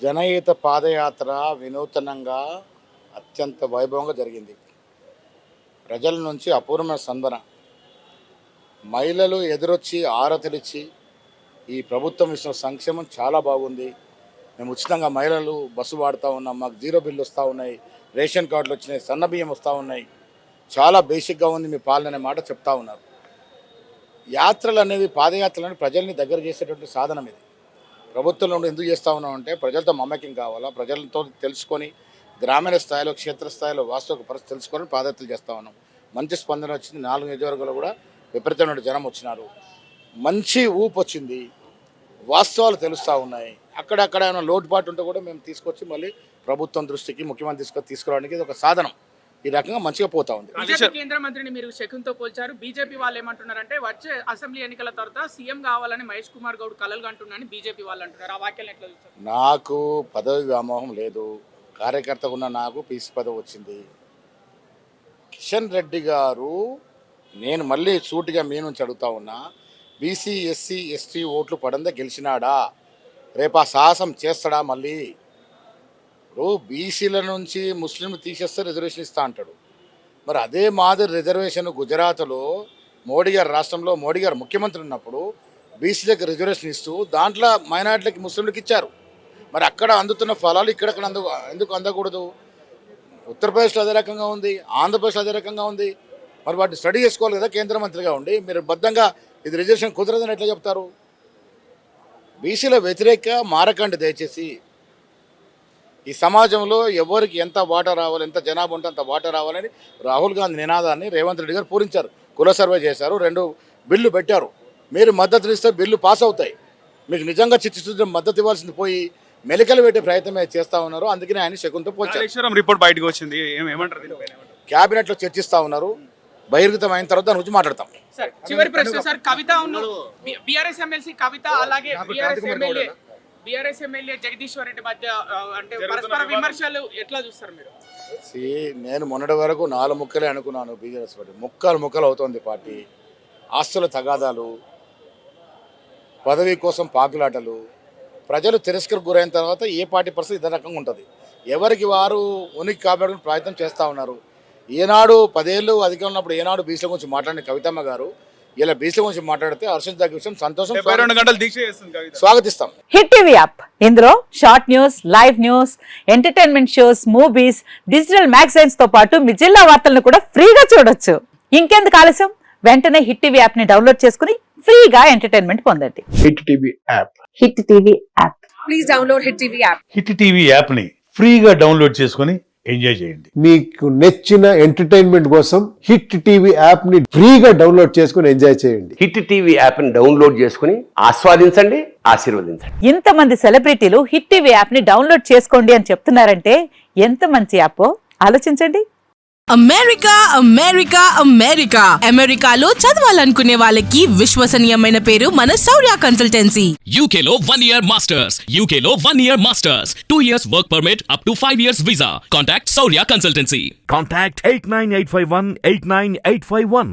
జనహిత పాదయాత్ర వినూతనంగా అత్యంత వైభవంగా జరిగింది. ప్రజల నుంచి అపూర్వమైన స్పందన. మహిళలు ఎదురొచ్చి ఆరతిలిచ్చి ఈ ప్రభుత్వం ఇచ్చిన సంక్షేమం చాలా బాగుంది, మేము ఉచితంగా మహిళలు బస్సు వాడుతూ ఉన్నాం, మాకు జీరో బిల్లు వస్తూ ఉన్నాయి, రేషన్ కార్డులు వచ్చినాయి, సన్న బియ్యం వస్తూ ఉన్నాయి, చాలా బేసిక్గా ఉంది మీ పాలన అనే మాట చెప్తా ఉన్నారు. యాత్రలు అనేవి, పాదయాత్రలు అనేవి ప్రజల్ని దగ్గర చేసేటువంటి సాధనం. ఇది ప్రభుత్వంలో ఎందుకు చేస్తూ ఉన్నాం అంటే ప్రజలతో మమేకం కావాలా, ప్రజలతో తెలుసుకొని గ్రామీణ స్థాయిలో క్షేత్రస్థాయిలో వాస్తవ పరిస్థితి తెలుసుకొని పాదయాత్రలు చేస్తూ ఉన్నాం. మంచి స్పందన వచ్చింది. 4 నియోజకవర్గాలు కూడా విపరీతమైన జనం వచ్చినారు. మంచి ఊపు వచ్చింది. వాస్తవాలు తెలుస్తూ ఉన్నాయి. అక్కడక్కడ ఏమైనా లోటుపాటు ఉంటే కూడా మేము తీసుకొచ్చి మళ్ళీ ప్రభుత్వం దృష్టికి, ముఖ్యమంత్రి తీసుకురావడానికి ఇది ఒక సాధనం. ఈ రకంగా మంచిగా పోతా ఉంది. కేంద్ర మంత్రిని మీరు శకున్తో పోల్చారు. బీజేపీ వాళ్ళు ఏమంటున్నారంటే వచ్చే అసెంబ్లీ ఎన్నికల తర్వాత సీఎం కావాలని మహేష్ కుమార్ గౌడ్ కలలు కంటున్నారని బీజేపీ వాళ్ళు అంటున్నారు. ఆ వ్యాఖ్యలు ఎట్లా చూస్తారు? నాకు పదవి వ్యామోహం లేదు. కార్యకర్తగా ఉన్న నాకు పీసీ పదవి వచ్చింది. కిషన్ రెడ్డి గారు, నేను మళ్ళీ సూటిగా మీ నుంచి అడుగుతా ఉన్నా, బీసీ ఎస్సీ ఎస్టీ ఓట్లు పడందే గెలిచినాడా? రేపు ఆ సాహసం చేస్తాడా? మళ్ళీ ఇప్పుడు బీసీల నుంచి ముస్లింలు తీసేస్తే రిజర్వేషన్ ఇస్తా అంటాడు. మరి అదే మాదిరి రిజర్వేషన్ గుజరాత్లో మోడీ గారు, రాష్ట్రంలో మోడీ గారు ముఖ్యమంత్రి ఉన్నప్పుడు బీసీలకు రిజర్వేషన్ ఇస్తూ దాంట్లో మైనార్టీలకి, ముస్లింలకు ఇచ్చారు. మరి అక్కడ అందుతున్న ఫలాలు ఇక్కడక్కడ ఎందుకు అందకూడదు? ఉత్తరప్రదేశ్లో అదే రకంగా ఉంది, ఆంధ్రప్రదేశ్లో అదే రకంగా ఉంది. మరి వాటిని స్టడీ చేసుకోవాలి కదా కేంద్ర మంత్రిగా ఉండి. మీరు బద్ధంగా ఇది రిజర్వేషన్ కుదరదని ఎట్లా చెప్తారు? బీసీల వ్యతిరేక మారకండి దయచేసి. ఈ సమాజంలో ఎవరికి ఎంత వాటా రావాలి, ఎంత జనాభా ఉంటే అంత వాటా రావాలని రాహుల్ గాంధీ నినాదాన్ని రేవంత్ రెడ్డి గారు పూరించారు. కుల సర్వే చేశారు, 2 బిల్లు పెట్టారు. మీరు మద్దతు ఇస్తే బిల్లు పాస్ అవుతాయి. మీకు నిజంగా చిత్తశుద్ధి మద్దతు ఇవ్వాల్సింది పోయి మెలికలు పెట్టే ప్రయత్నమే చేస్తూ ఉన్నారు. అందుకనే ఆయన శకుంతో పోల్చారు. రిపోర్ట్ బయటకు వచ్చింది, క్యాబినెట్లో చర్చిస్తూ ఉన్నారు. బహిర్గతం అయిన తర్వాత దాని గురించి మాట్లాడతాం. సార్, చివరి ప్రశ్న సార్. కవిత బీఆర్ఎస్ ఎమ్మెల్సీ కవిత, అలాగే బీఆర్ఎస్ ఎమ్మెల్యే జగదీశ్వర్ రెడ్డి మధ్య అంటే పరస్పర విమర్శలు ఎట్లా చూస్తారు మీరు? నేను మొన్నటి వరకు 4 ముక్కలే అనుకున్నాను. బీఆర్ఎస్ పార్టీ ముక్కలు అవుతోంది. పార్టీ ఆస్తుల తగాదాలు, పదవి కోసం పాకులాటలు, ప్రజలు తిరస్కరణకు గురైన తర్వాత ఏ పార్టీ పరిస్థితి ఇదే రకంగా ఉంటుంది. ఎవరికి వారు ఉనికి కాబట్టి ప్రయత్నం చేస్తూ ఉన్నారు. ఏనాడు 10 ఏళ్ళు అధికంగా ఉన్నప్పుడు ఏనాడు బీసీల గురించి మాట్లాడిన కవితమ్మ గారు ఇలా బీసీల గురించి మాట్లాడితే హర్షించదగ్గ విషయం, సంతోషం, స్వాగతిస్తాం. హిట్ టీవీ యాప్, ఇందులో short news, live news, entertainment shows, movies, digital magazines తో పాటు మీ జిల్లా వార్తలను కూడా ఫ్రీగా చూడొచ్చు. ఇంకెందుకు ఆలస్యం? వెంటనే హిట్ టీవీ యాప్ ని డౌన్లోడ్ చేసుకుని ఫ్రీగా ఎంటర్టైన్మెంట్ పొందండి. Hit TV app. Hit TV app. Please download hit TV app. Hit TV app ని ఫ్రీగా డౌన్లోడ్ చేసుకుని ఎంజాయ్ చేయండి. మీకు నచ్చిన ఎంటర్టైన్మెంట్ కోసం హిట్ టీవీ యాప్ ని ఫ్రీగా డౌన్లోడ్ చేసుకుని ఎంజాయ్ చేయండి. హిట్ టీవీ యాప్ ని డౌన్లోడ్ చేసుకుని ఆస్వాదించండి, ఆశీర్వదించండి. ఇంతమంది సెలబ్రిటీలు హిట్ టీవీ యాప్ ని డౌన్లోడ్ చేసుకోండి అని చెప్తున్నారంటే ఎంత మంచి యాప్ ఆలోచించండి. అమెరికా అమెరికా అమెరికా అమెరికాలో చదవాలనుకునే వాళ్ళకి విశ్వసనీయమైన పేరు మన శౌర్య కన్సల్టెన్సీ. UK లో 1 year masters, UK లో 1 year masters, 2 years work permit up to 5 years visa. Contact Saurya Consultancy. Contact 89851 89851.